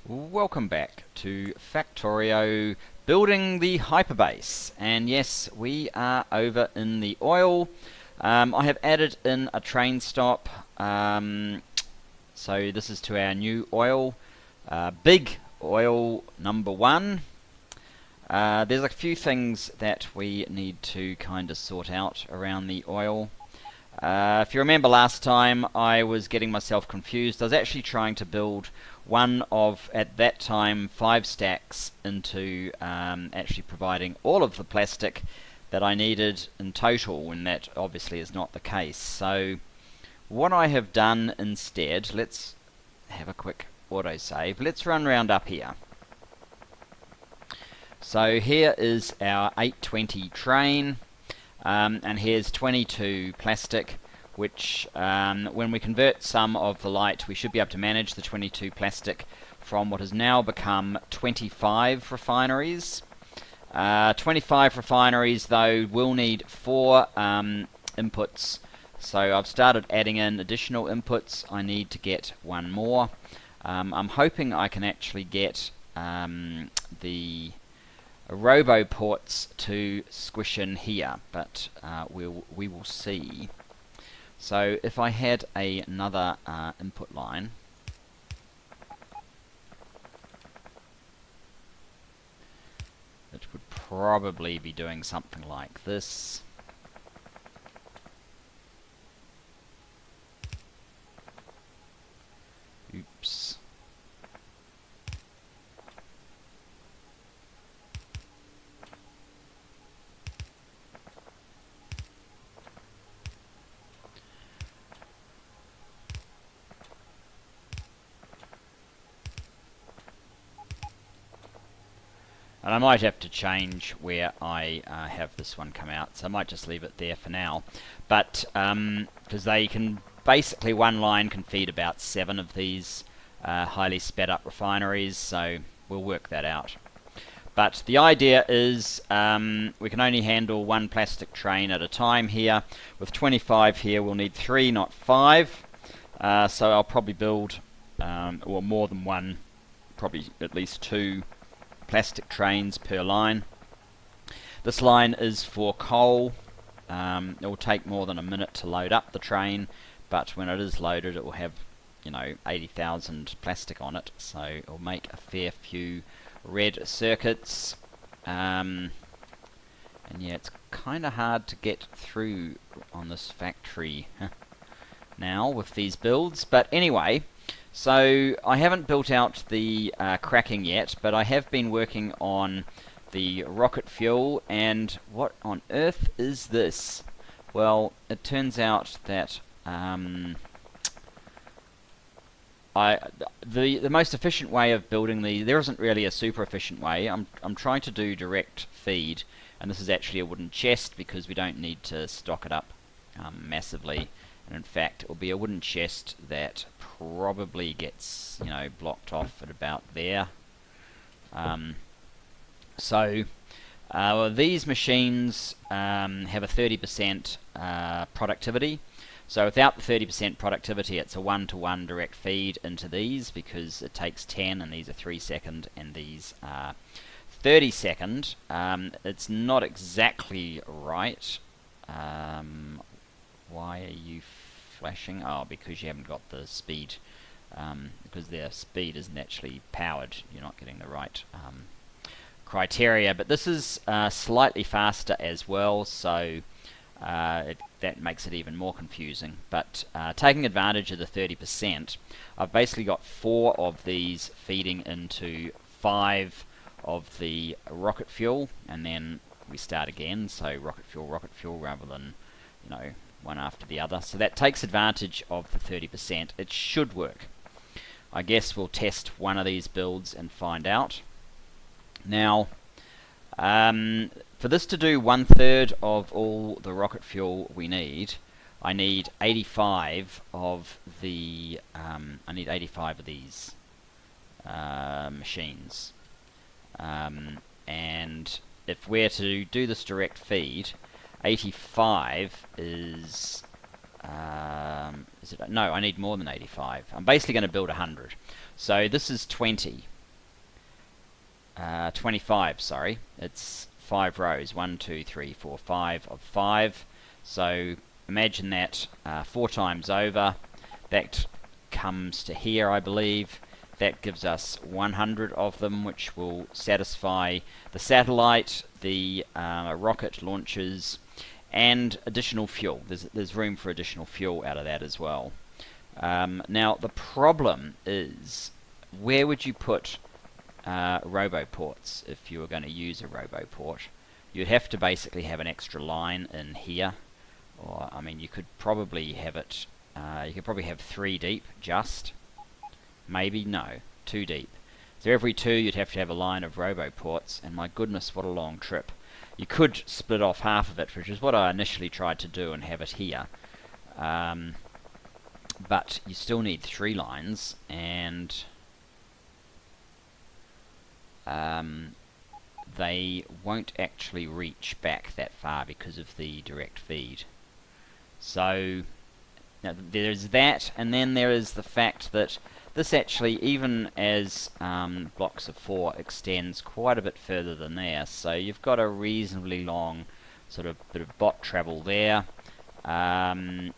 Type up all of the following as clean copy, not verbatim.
Welcome back to Factorio building the Hyperbase, and yes, we are over in the oil. I have added in a train stop, so this is to our new oil, big oil number 1. There's a few things that we need to kind of sort out around the oil. If you remember last time, I was getting myself confused. I was actually trying to build one of, at that time, 5 stacks into actually providing all of the plastic that I needed in total, and that obviously is not the case. So what I have done instead, let's have a quick autosave. Let's run round up here. So here is our 820 train. And here's 22 plastic, which when we convert some of the light, we should be able to manage the 22 plastic from what has now become 25 refineries. 25 refineries, though, will need 4 inputs. So I've started adding in additional inputs. I need to get one more. I'm hoping I can actually get the robo ports to squish in here, but we will see. So if I had another input line, it would probably be doing something like this. Oops. And I might have to change where I have this one come out, so I might just leave it there for now. But because they can basically, one line can feed about 7 of these highly sped up refineries, so we'll work that out. But the idea is we can only handle 1 plastic train at a time here. With 25 here, we'll need 3, not 5. So I'll probably build or more than 1, probably at least 2 plastic trains per line. This line is for coal. It will take more than a minute to load up the train, but when it is loaded, it will have, 80,000 plastic on it, so it will make a fair few red circuits. And yeah, it's kind of hard to get through on this factory now with these builds, but anyway. So I haven't built out the cracking yet, but I have been working on the rocket fuel. And what on earth is this? Well, it turns out that the most efficient way of building there isn't really a super efficient way. I'm trying to do direct feed, and this is actually a wooden chest because we don't need to stock it up massively. And in fact, it will be a wooden chest that probably gets, blocked off at about there. So these machines have a 30% productivity. So without the 30% productivity, it's a 1-to-1 direct feed into these, because it takes 10, and these are 3 second, and these are 30 second. It's not exactly right. Why are you flashing? Oh, because you haven't got the speed, because their speed isn't actually powered. You're not getting the right criteria. But this is slightly faster as well, so that makes it even more confusing. But taking advantage of the 30%, I've basically got 4 of these feeding into 5 of the rocket fuel, and then we start again. So rocket fuel, rather than, one after the other. So that takes advantage of the 30%. It should work. I guess we'll test one of these builds and find out. Now, for this to do 1/3 of all the rocket fuel we need, I need 85 of the these machines. And if we're to do this direct feed, 85 is it? No, I need more than 85. I'm basically going to build 100. So this is 20. 25, sorry. It's 5 rows, 1, 2, 3, 4, 5 of 5. So imagine that 4 times over. That comes to here, I believe. That gives us 100 of them, which will satisfy the satellite, the rocket launches, and additional fuel. There's room for additional fuel out of that as well. Now the problem is, where would you put roboports if you were going to use a roboport? You'd have to basically have an extra line in here, or I mean, you could probably have it. You could probably have 3 deep, just maybe no, 2 deep. So every 2 you'd have to have a line of roboports, and my goodness, what a long trip. You could split off half of it, which is what I initially tried to do, and have it here. But you still need 3 lines, and they won't actually reach back that far because of the direct feed. So now there's that, and then there is the fact that this actually, even as blocks of 4, extends quite a bit further than there. So you've got a reasonably long sort of bit of bot travel there. And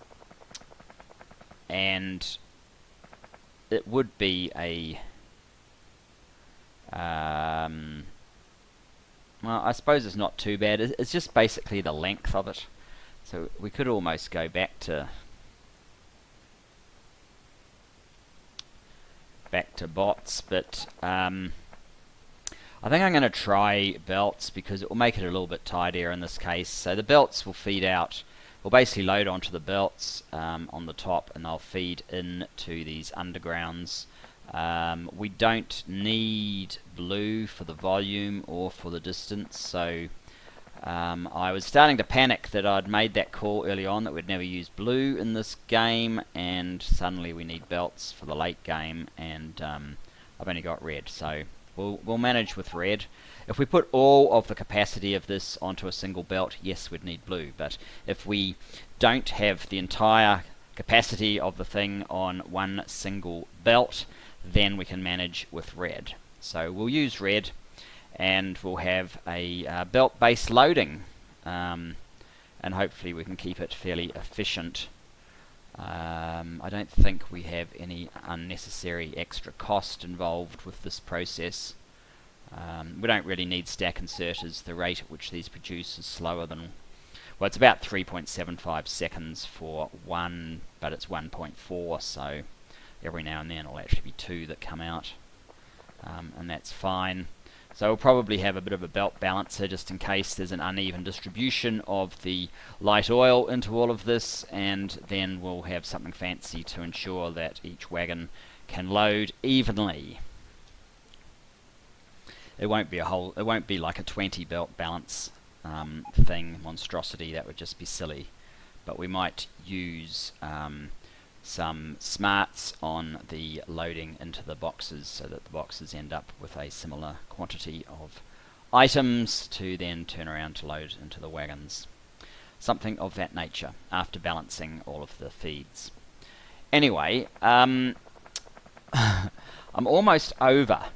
it would be a well, I suppose it's not too bad. It's just basically the length of it. So we could almost go back to bots, but I think I'm going to try belts because it will make it a little bit tidier in this case. So the belts will feed out, will basically load onto the belts on the top, and they'll feed into these undergrounds. We don't need blue for the volume or for the distance, so I was starting to panic that I'd made that call early on that we'd never use blue in this game, and suddenly we need belts for the late game, and I've only got red, so we'll manage with red. If we put all of the capacity of this onto a single belt, yes, we'd need blue, but if we don't have the entire capacity of the thing on one single belt, then we can manage with red. So we'll use red, and we'll have a belt-based loading, and hopefully we can keep it fairly efficient. I don't think we have any unnecessary extra cost involved with this process. We don't really need stack inserters. The rate at which these produce is slower than, well, it's about 3.75 seconds for one, but it's 1.4, so every now and then it'll actually be 2 that come out, and that's fine. So we'll probably have a bit of a belt balancer just in case there's an uneven distribution of the light oil into all of this, and then we'll have something fancy to ensure that each wagon can load evenly. It won't be like a 20 belt balance thing, monstrosity. That would just be silly. But we might use some smarts on the loading into the boxes so that the boxes end up with a similar quantity of items to then turn around to load into the wagons. Something of that nature after balancing all of the feeds. Anyway, I'm almost over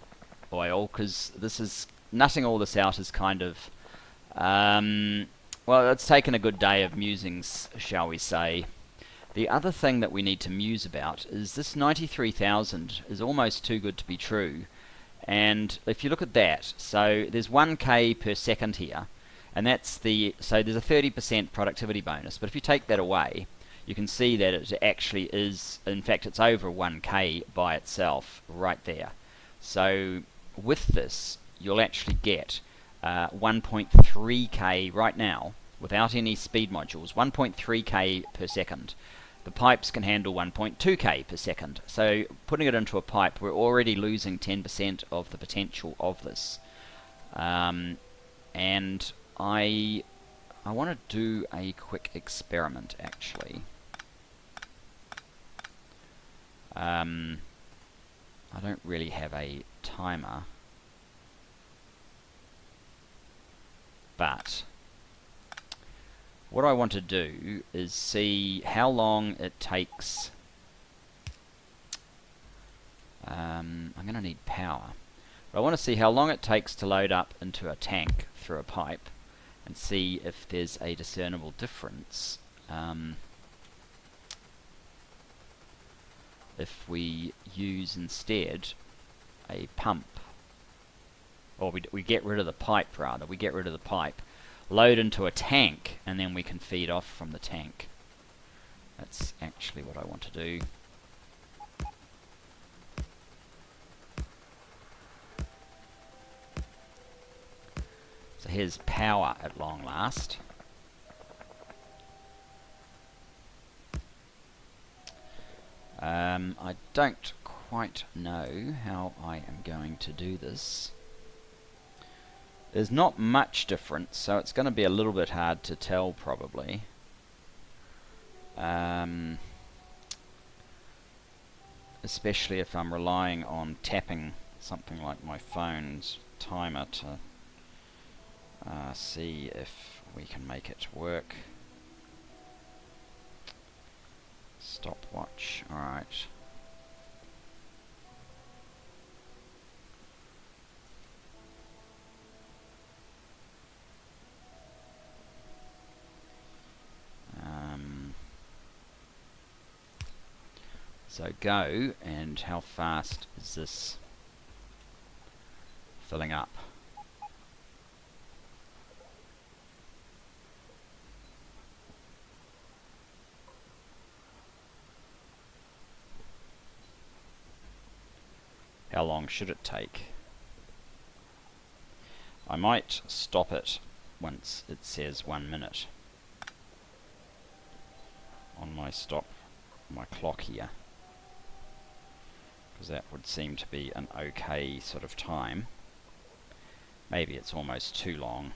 oil because this is nutting all this out is kind of well, it's taken a good day of musings, shall we say. The other thing that we need to muse about is this 93,000 is almost too good to be true. And if you look at that, so there's 1k per second here, and that's so there's a 30% productivity bonus. But if you take that away, you can see that it actually is, in fact, it's over 1k by itself right there. So with this, you'll actually get 1.3k right now, without any speed modules, 1.3k per second. The pipes can handle 1.2k per second. So putting it into a pipe, we're already losing 10% of the potential of this. And I want to do a quick experiment, actually. I don't really have a timer, but what I want to do is see how long it takes. I'm going to need power. But I want to see how long it takes to load up into a tank through a pipe and see if there's a discernible difference if we use instead a pump, or we get rid of the pipe rather. We get rid of the pipe, load into a tank, and then we can feed off from the tank. That's actually what I want to do. So here's power at long last. I don't quite know how I am going to do this. There's not much difference, so it's going to be a little bit hard to tell probably. Especially if I'm relying on tapping something like my phone's timer to see if we can make it work. Stopwatch, alright. So go, and how fast is this filling up? How long should it take? I might stop it once it says 1 minute on my clock here, because that would seem to be an okay sort of time. Maybe it's almost too long.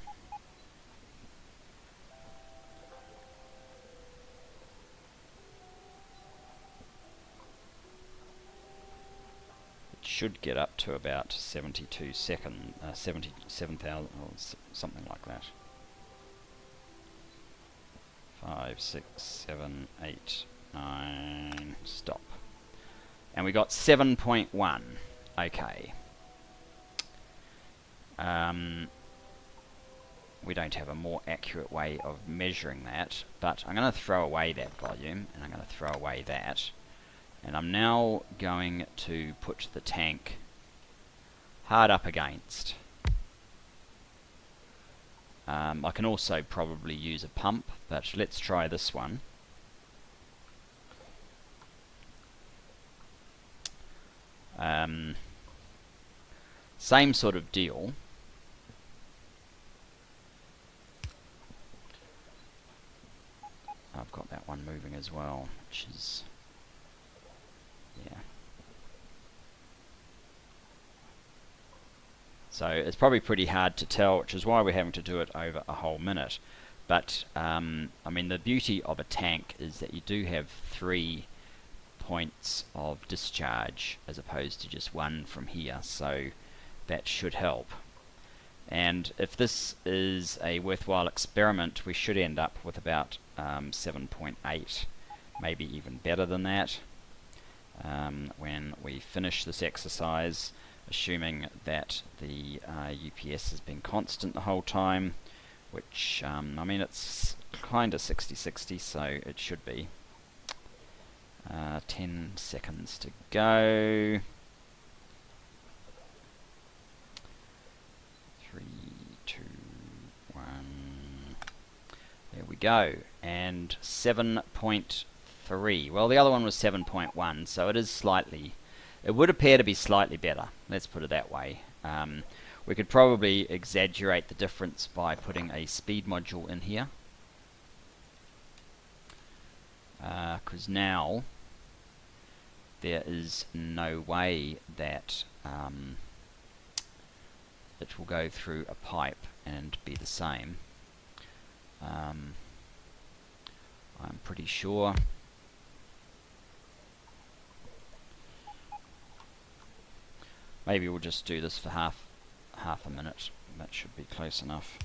Should get up to about 72 seconds, 77,000 or something like that. 5, 6, 7, 8, 9, stop. And we got 7.1. Okay. We don't have a more accurate way of measuring that, but I'm going to throw away that volume, and I'm going to throw away that. And I'm now going to put the tank hard up against. I can also probably use a pump, but let's try this one. Same sort of deal. I've got that one moving as well, which is... yeah. So it's probably pretty hard to tell, which is why we're having to do it over a whole minute. But, I mean, the beauty of a tank is that you do have 3 points of discharge as opposed to just one from here, so that should help. And if this is a worthwhile experiment, we should end up with about 7.8, maybe even better than that. When we finish this exercise, assuming that the UPS has been constant the whole time, which, I mean, it's kind of 60-60, so it should be. 10 seconds to go. 3, 2, 1. There we go. And 7.3. Well, the other one was 7.1, so it is slightly... it would appear to be slightly better. Let's put it that way. We could probably exaggerate the difference by putting a speed module in here. Because now there is no way that it will go through a pipe and be the same. I'm pretty sure. Maybe we'll just do this for half a minute. That should be close enough.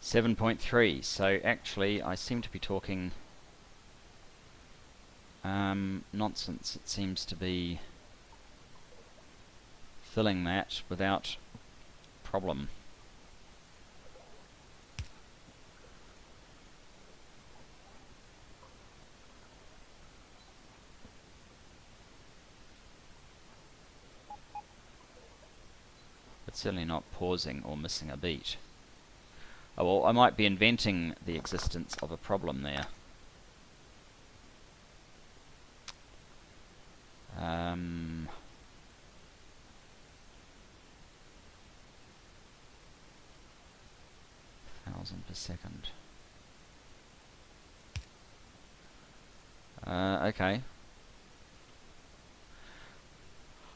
7.3. So actually I seem to be talking nonsense. It seems to be filling that without problem. It's certainly not pausing or missing a beat. Oh well, I might be inventing the existence of a problem there. 1,000 per second. Okay.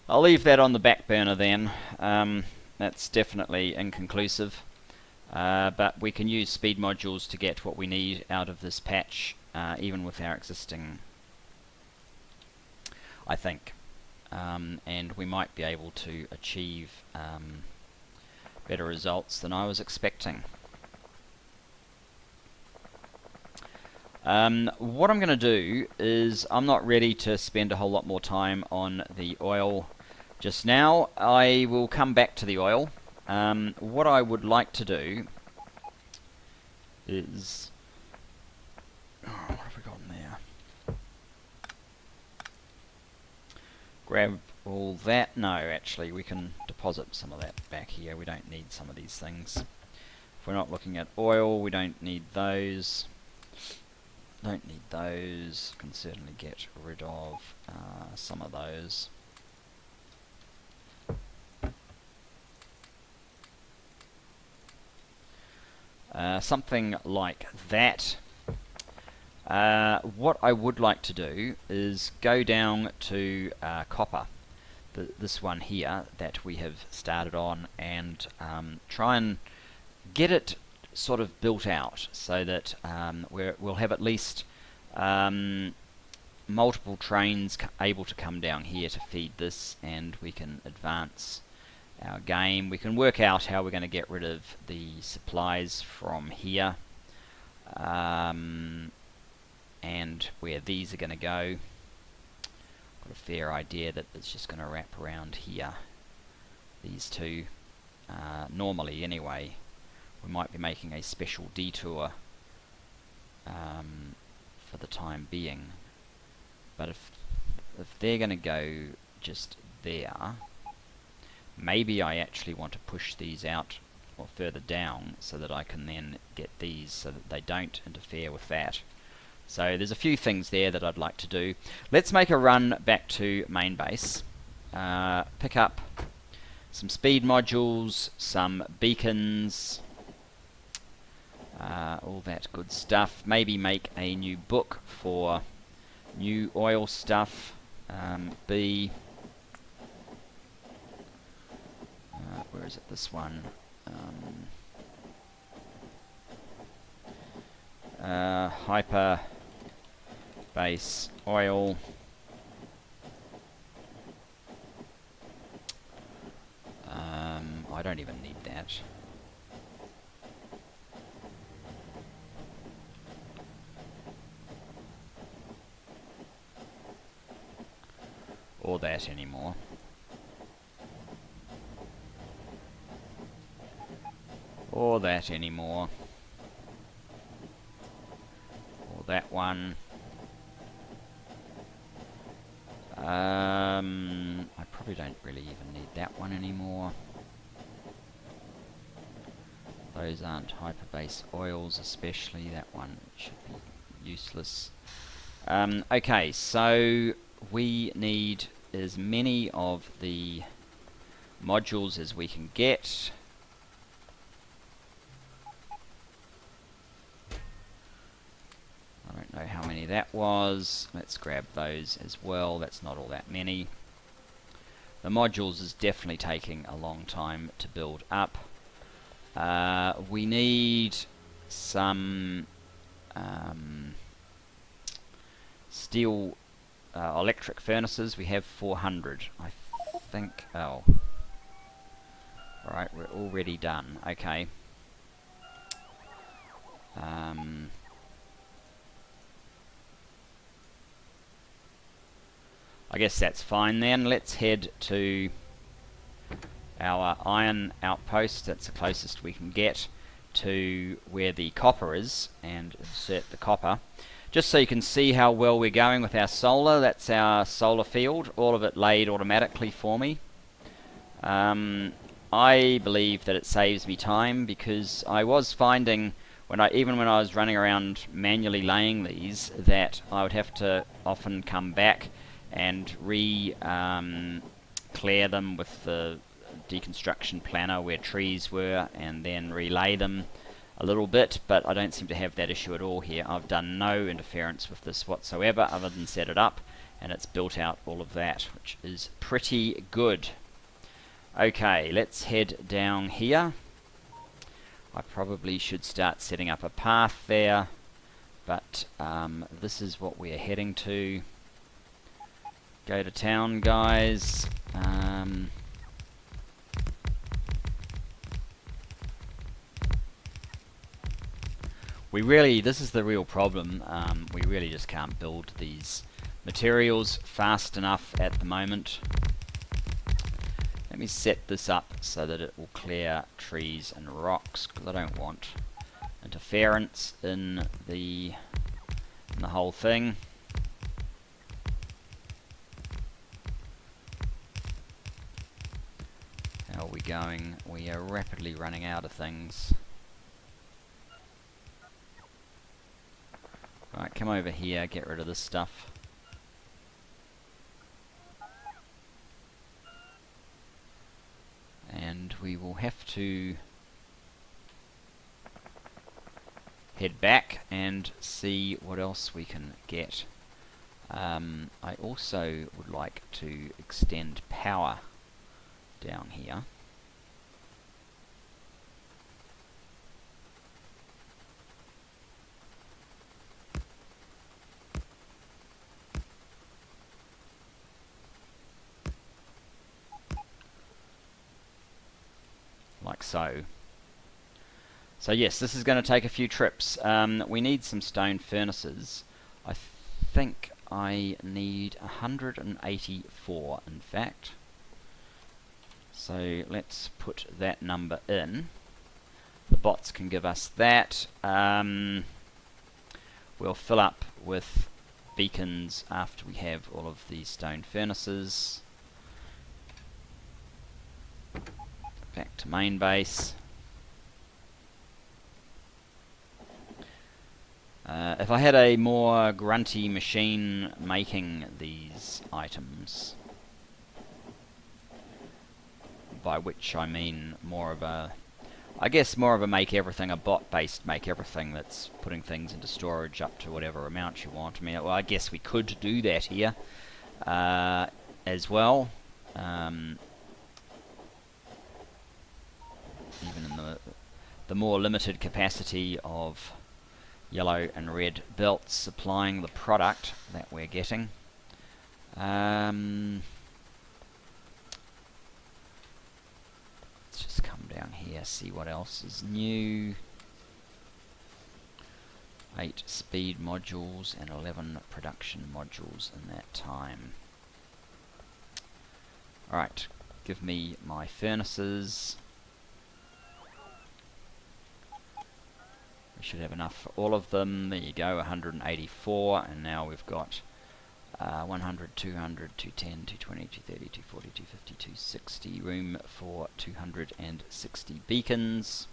I'll leave that on the back burner then. That's definitely inconclusive. But we can use speed modules to get what we need out of this patch, even with our existing, I think. And we might be able to achieve better results than I was expecting. What I'm going to do is, I'm not ready to spend a whole lot more time on the oil just now. I will come back to the oil. What I would like to do is... what have we got in there? Grab all that. No, actually, we can deposit some of that back here. We don't need some of these things. If we're not looking at oil, we don't need those. Don't need those. Can certainly get rid of some of those. Something like that. What I would like to do is go down to copper, this one here that we have started on, and try and get it sort of built out so that we'll have at least multiple trains able to come down here to feed this, and we can advance our game. We can work out how we're going to get rid of the supplies from here, and where these are going to go. Got a fair idea that it's just going to wrap around here, these two, normally anyway. We might be making a special detour for the time being, but if they're going to go just there, maybe I actually want to push these out or further down so that I can then get these so that they don't interfere with that. So there's a few things there that I'd like to do. Let's make a run back to main base, pick up some speed modules, some beacons, all that good stuff. Maybe make a new book for new oil stuff. Where is it? This one. Hyperbase oil. I don't even need that. Or that anymore. Or that anymore. Or that one. I probably don't really even need that one anymore. Those aren't Hyperbase oils, especially that one should be useless. Okay, so we need as many of the modules as we can get. I don't know how many that was. Let's grab those as well. That's not all that many. The modules is definitely taking a long time to build up. We need some steel electric furnaces. We have 400, I think. Oh, right, we're already done. Okay. I guess that's fine then. Let's head to our iron outpost. That's the closest we can get to where the copper is, and insert the copper. Just so you can see how well we're going with our solar. That's our solar field, all of it laid automatically for me. I believe that it saves me time, because I was finding even when I was running around manually laying these, that I would have to often come back and clear them with the deconstruction planner where trees were, and then relay them a little bit, but I don't seem to have that issue at all here. I've done no interference with this whatsoever other than set it up, and it's built out all of that, which is pretty good. Okay, let's head down here. I probably should start setting up a path there, but this is what we're heading to. Go to town, guys. This is the real problem. We really just can't build these materials fast enough at the moment. Let me set this up so that it will clear trees and rocks, because I don't want interference in the whole thing. How are we going? We are rapidly running out of things. Right, come over here, get rid of this stuff. And we will have to head back and see what else we can get. I also would like to extend power down here. Like so. So yes, this is going to take a few trips. We need some stone furnaces. I think I need 184, in fact. So let's put that number in. The bots can give us that. We'll fill up with beacons after we have all of these stone furnaces. Back to main base. If I had a more grunty machine making these items, by which I mean more of a make everything, a bot-based make everything that's putting things into storage up to whatever amount you want. I mean, well, I guess we could do that here as well. Even in the more limited capacity of yellow and red belts supplying the product that we're getting. Let's just come down here, see what else is new. 8 speed modules and 11 production modules in that time. Alright, give me my furnaces. We should have enough for all of them. There you go, 184, and now we've got 100, 200, 210, 220, 230, 240, 250, 260. Room for 260 beacons.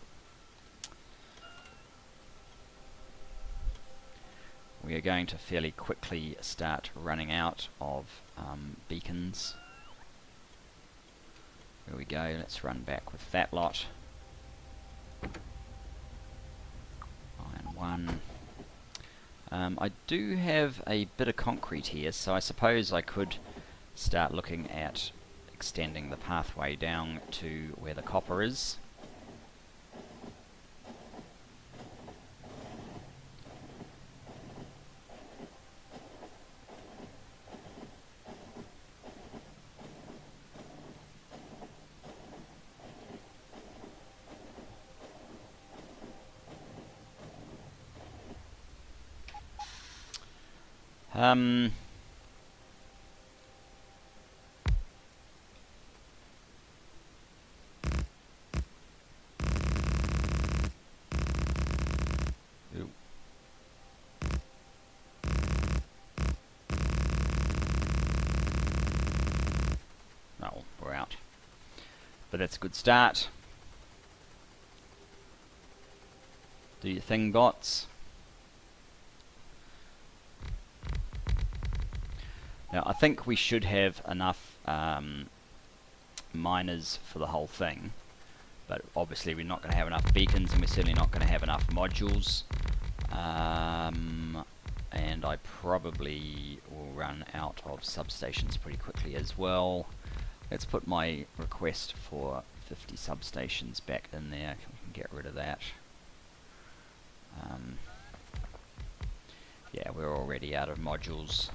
We are going to fairly quickly start running out of beacons. There we go, let's run back with that lot. One. I do have a bit of concrete here, so I suppose I could start looking at extending the pathway down to where the copper is. Um, ooh. Oh, we're out. But that's a good start. Do your thing, bots. Now, I think we should have enough miners for the whole thing, but obviously we're not going to have enough beacons, and we're certainly not going to have enough modules. And I probably will run out of substations pretty quickly as well. Let's put my request for 50 substations back in there. We can get rid of that. Yeah, we're already out of modules.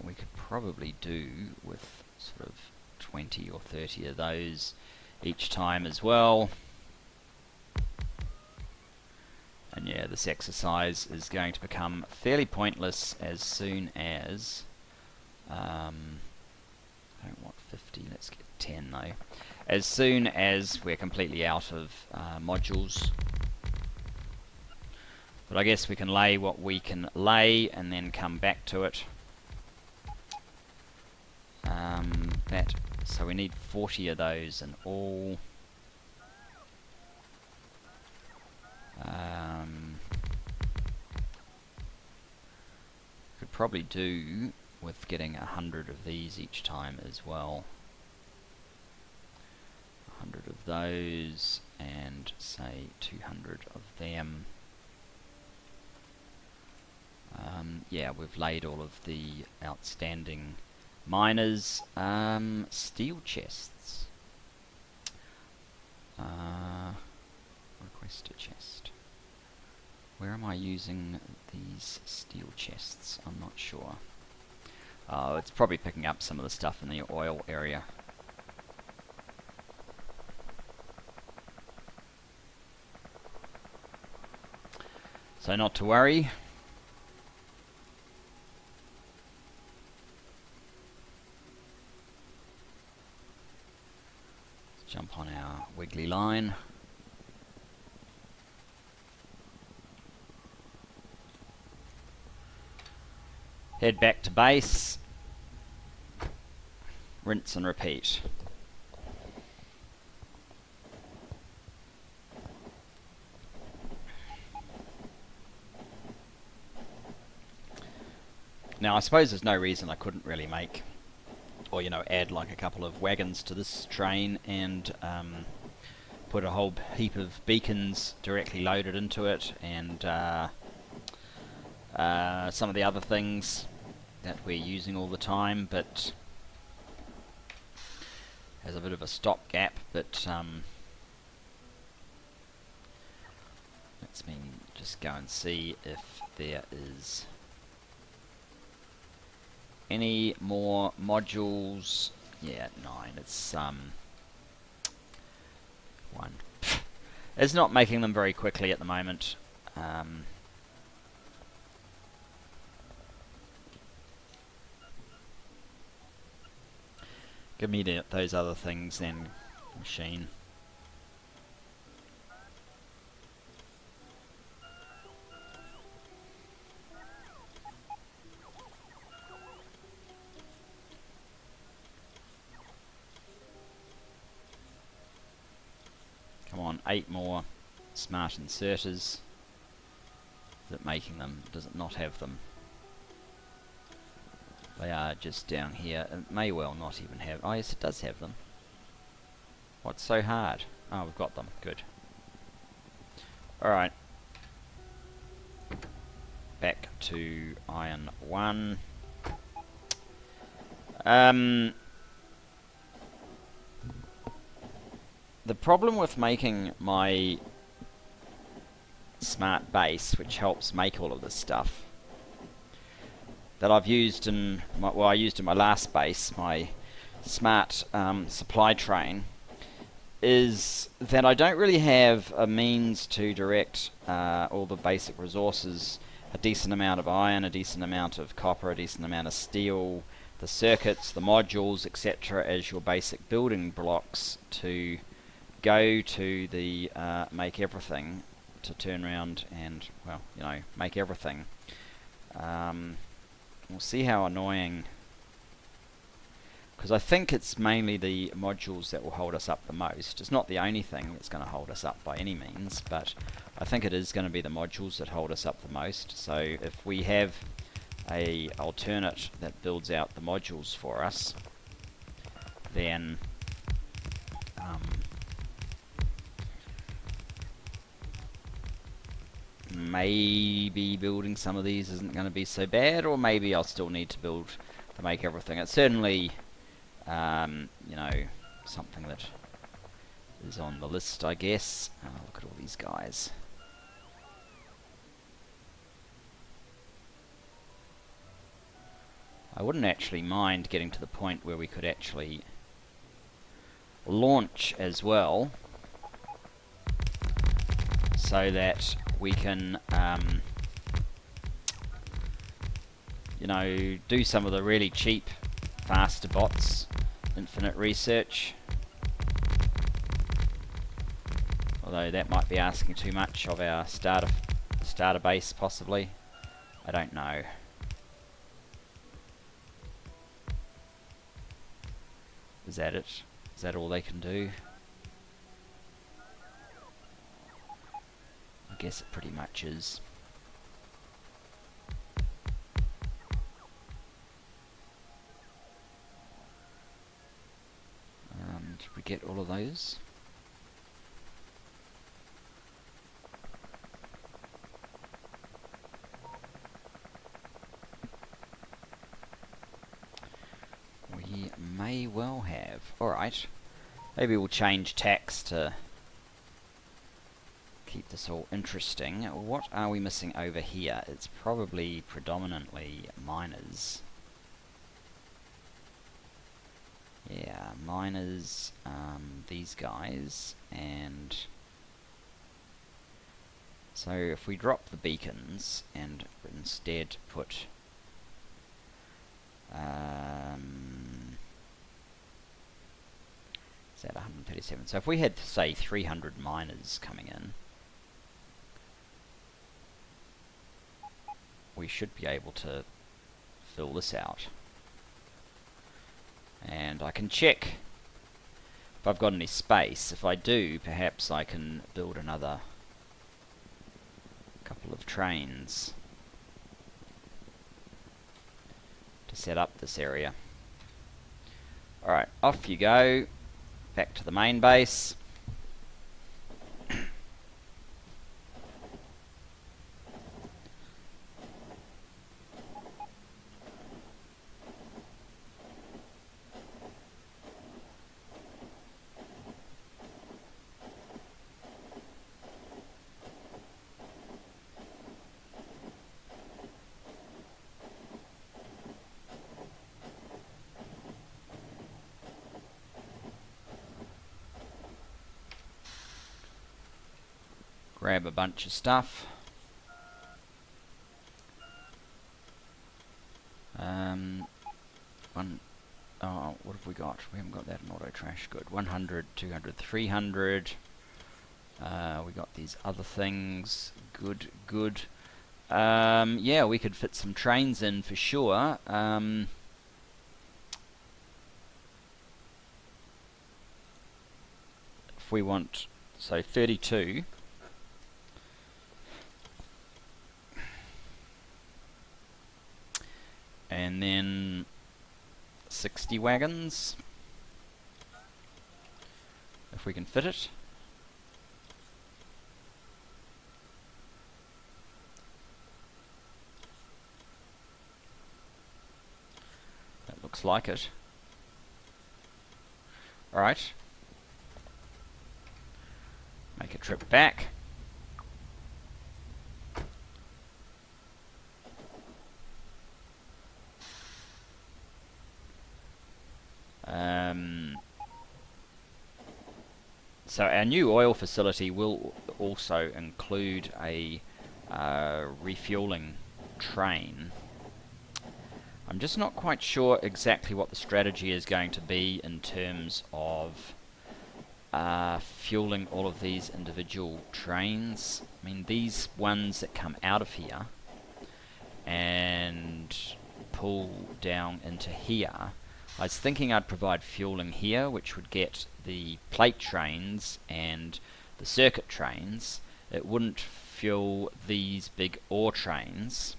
We could probably do with sort of 20 or 30 of those each time as well. And yeah, this exercise is going to become fairly pointless as soon as I don't want 50, let's get 10 though. As soon as we're completely out of modules. But I guess we can lay what we can lay and then come back to it. So we need 40 of those in all. Could probably do with getting 100 of these each time as well. 100 of those and say 200 of them. Yeah, we've laid all of the outstanding miners. Steel chests. Request a chest. Where am I using these steel chests? I'm not sure. Oh, it's probably picking up some of the stuff in the oil area. So not to worry. Let's jump on our wiggly line. Head back to base. Rinse and repeat. Now I suppose there's no reason I couldn't really make, or add like a couple of wagons to this train and put a whole heap of beacons directly loaded into it, and some of the other things that we're using all the time, but as a bit of a stopgap. But let's just go and see if there is any more modules. Yeah, 9. It's 1. It's not making them very quickly at the moment. Give me those other things then, machine. Come on, 8 more smart inserters. Is it making them? Does it not have them? They are just down here. It may well not even have... Oh yes, it does have them. What's so hard? Oh, we've got them. Good. Alright. Back to iron 1. The problem with making my smart base, which helps make all of this stuff, that I've used in my, I used in my last base, my smart supply train, is that I don't really have a means to direct all the basic resources, a decent amount of iron, a decent amount of copper, a decent amount of steel, the circuits, the modules, etc. as your basic building blocks to go to the make everything, to turn around and, well, you know, make everything. We'll see how annoying, because I think it's mainly the modules that will hold us up the most. It's not the only thing that's going to hold us up by any means, but I think it is going to be the modules that hold us up the most. So if we have a alternate that builds out the modules for us, then maybe building some of these isn't going to be so bad, or maybe I'll still need to build to make everything. It's certainly you know, something that is on the list, I guess. Look at all these guys. I wouldn't actually mind getting to the point where we could actually launch as well, so that we can you know, do some of the really cheap faster bots, infinite research, although that might be asking too much of our starter base, possibly. I don't know. Is that it? Is that all they can do? I guess it pretty much is. Did we get all of those? We may well have. Alright. Maybe we'll change tax to keep this all interesting. What are we missing over here? It's probably predominantly miners. Yeah, miners, these guys, and so if we drop the beacons and instead put is that 137? So if we had, say, 300 miners coming in, we should be able to fill this out. And I can check if I've got any space. If I do, perhaps I can build another couple of trains to set up this area. Alright, off you go. Back to the main base. Grab a bunch of stuff. What have we got? We haven't got that in auto trash. Good. 100, 200, 300. We got these other things. Good, good. Yeah, we could fit some trains in for sure. If we want, so 32. And then 60 wagons, if we can fit it. That looks like it. Alright. Make a trip back. So our new oil facility will also include a refueling train. I'm just not quite sure exactly what the strategy is going to be in terms of fueling all of these individual trains. I mean, these ones that come out of here and pull down into here, I was thinking I'd provide fueling here, which would get the plate trains and the circuit trains. It wouldn't fuel these big ore trains.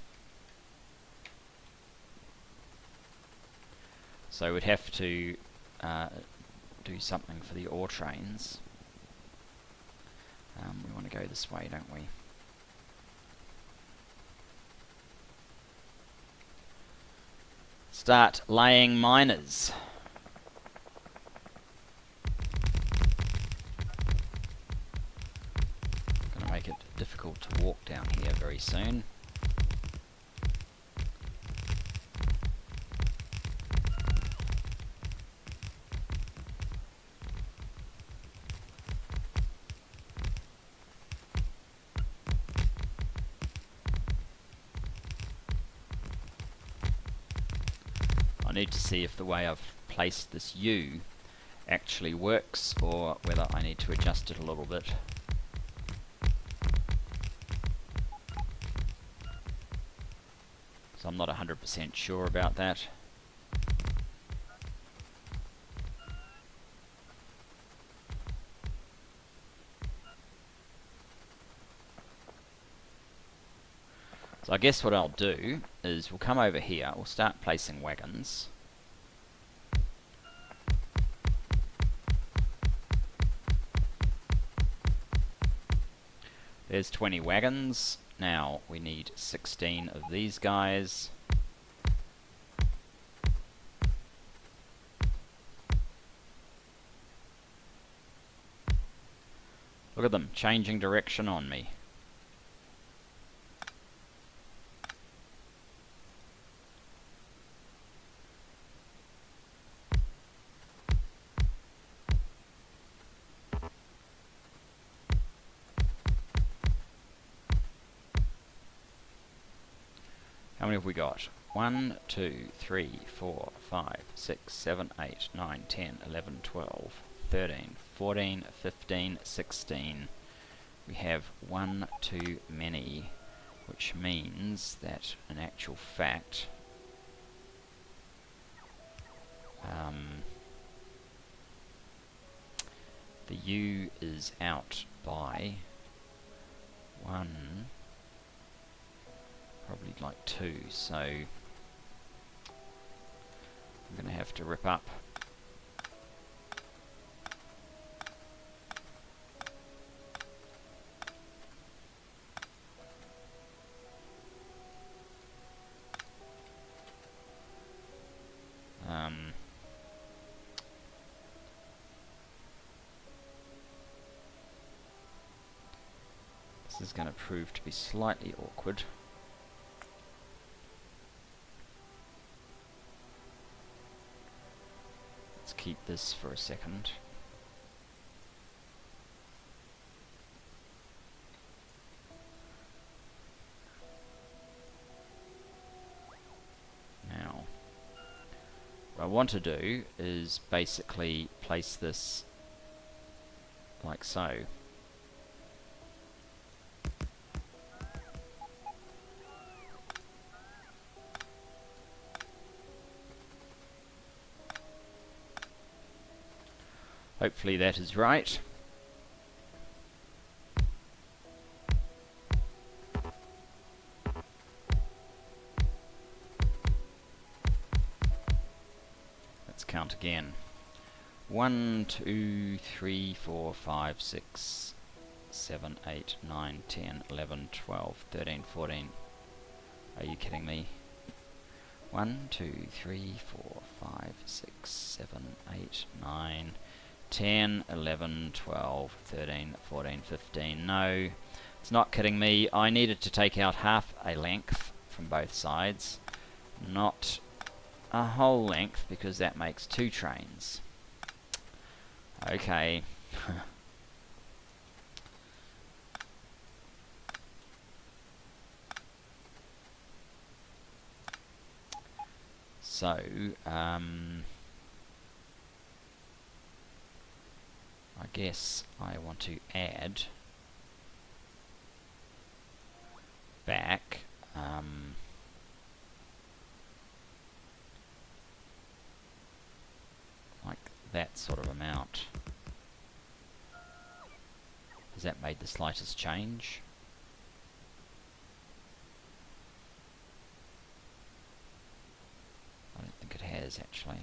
So we'd have to do something for the ore trains. We want to go this way, don't we? Start laying miners. Gonna make it difficult to walk down here very soon. I need to see if the way I've placed this U actually works, or whether I need to adjust it a little bit. So I'm not 100% sure about that. So I guess what I'll do is we'll come over here, we'll start placing wagons. There's 20 wagons. Now we need 16 of these guys. Look at them changing direction on me. How many have we got? 1, 2, 3, 4, 5, 6, 7, 8, 9, 10, 11, 12, 13, 14, 15, 16. We have one too many, which means that in actual fact the U is out by 1, probably like 2, so I'm going to have to rip up this is going to prove to be slightly awkward. Let's keep this for a second. Now, what I want to do is basically place this like so. Hopefully that is right. Let's count again. 1, 2, 3, 4, 5, 6, 7, 8, 9, 10, 11, 12, 13, 14. Are you kidding me? 1, 2, 3, 4, 5, 6, 7, 8, 9, 10, 11, 12, 13, 14, 15. No, it's not kidding me. I needed to take out half a length from both sides, not a whole length, because that makes 2 trains. Okay. So, I guess I want to add back like that sort of amount. Has that made the slightest change? I don't think it has, actually.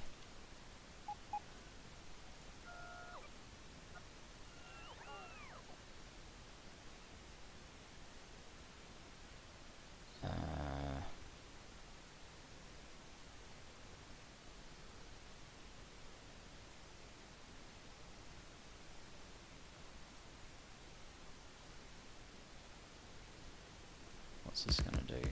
What's this going to do?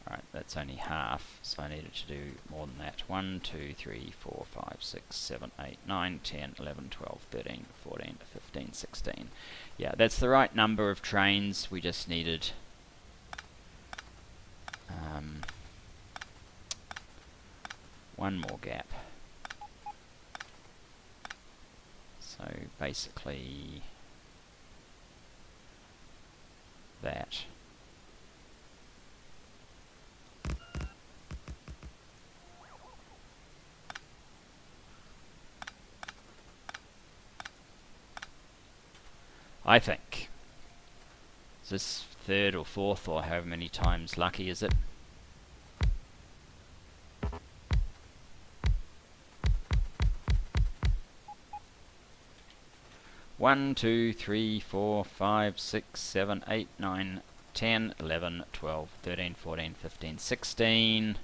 Alright, that's only half, so I needed to do more than that. 1, 2, 3, 4, 5, 6, 7, 8, 9, 10, 11, 12, 13, 14, 15, 16. Yeah, that's the right number of trains. We just needed one more gap. So basically that. I think. Is this third or fourth or however many times lucky is it? One, 2, 3, 4, 5, 6, 7, 8, 9, 10, 11, 12, 13, 14, 15, 16.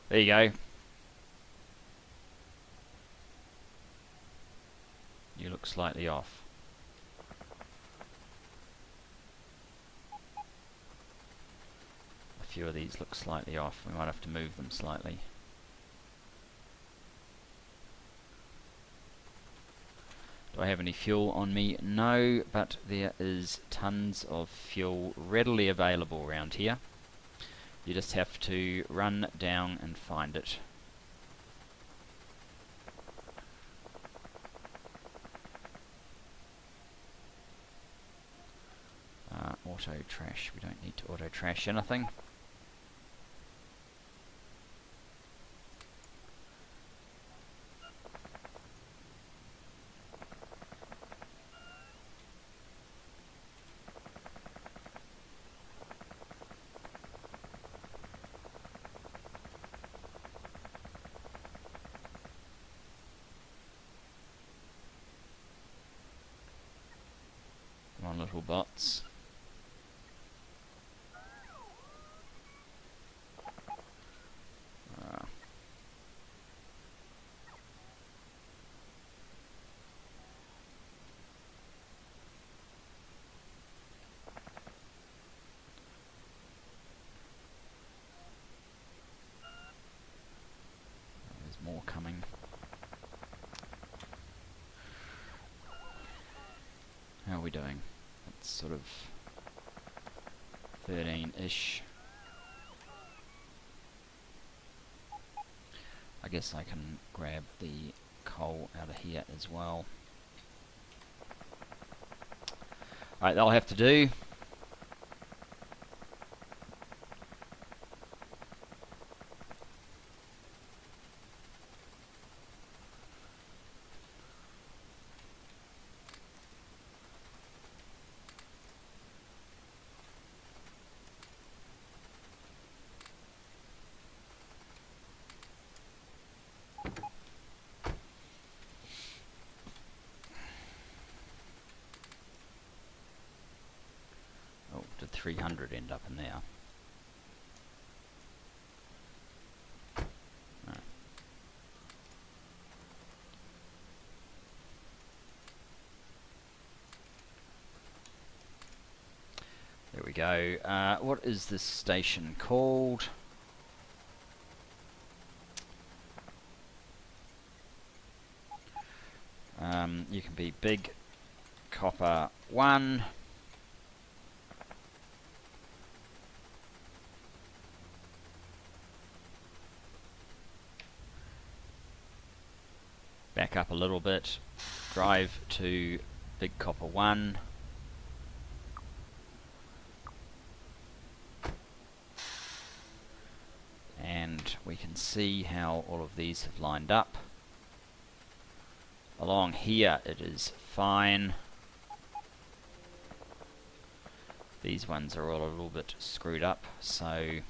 There you go. You look slightly off. A few of these look slightly off. We might have to move them slightly. Do I have any fuel on me? No, but there is tons of fuel readily available around here. You just have to run down and find it. Auto trash. We don't need to auto trash anything. Come on, little bots. More coming. How are we doing? It's sort of 13-ish. I guess I can grab the coal out of here as well. Alright, that'll have to do. Did 300 end up in there? No. go. What is this station called? You can be big copper 1. Back up a little bit, drive to big copper 1. And we can see how all of these have lined up. Along here it is fine. These ones are all a little bit screwed up, so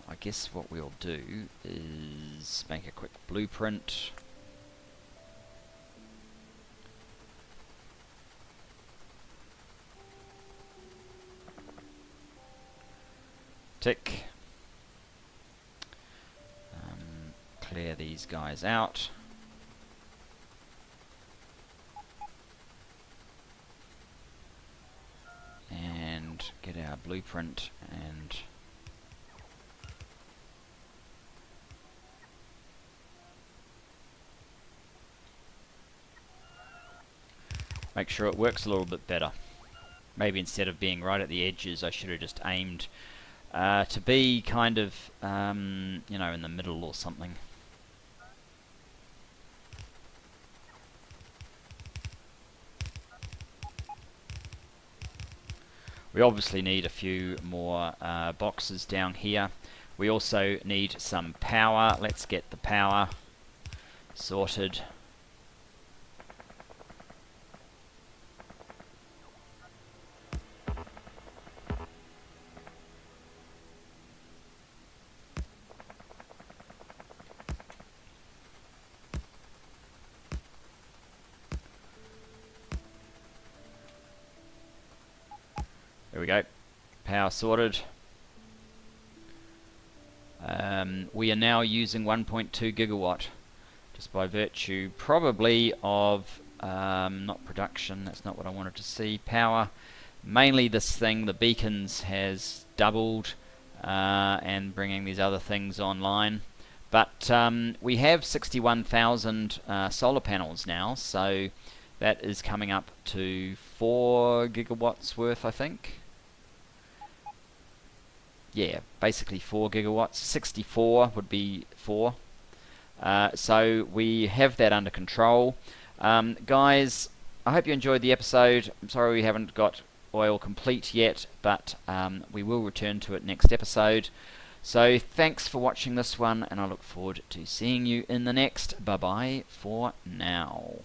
I guess what we'll do is make a quick blueprint. Tick. Clear these guys out. And get our blueprint and make sure it works a little bit better. Maybe instead of being right at the edges, I should have just aimed to be kind of, you know, in the middle or something. We obviously need a few more boxes down here. We also need some power. Let's get the power sorted. There we go. Power sorted. We are now using 1.2 gigawatt, just by virtue probably of not production, that's not what I wanted to see, power. Mainly this thing, the beacons, has doubled and bringing these other things online. But we have 61,000 solar panels now, so that is coming up to 4 gigawatts worth, I think. Yeah, basically 4 gigawatts. 64 would be 4. So we have that under control. Guys, I hope you enjoyed the episode. I'm sorry we haven't got oil complete yet, but we will return to it next episode. So thanks for watching this one, and I look forward to seeing you in the next. Bye-bye for now.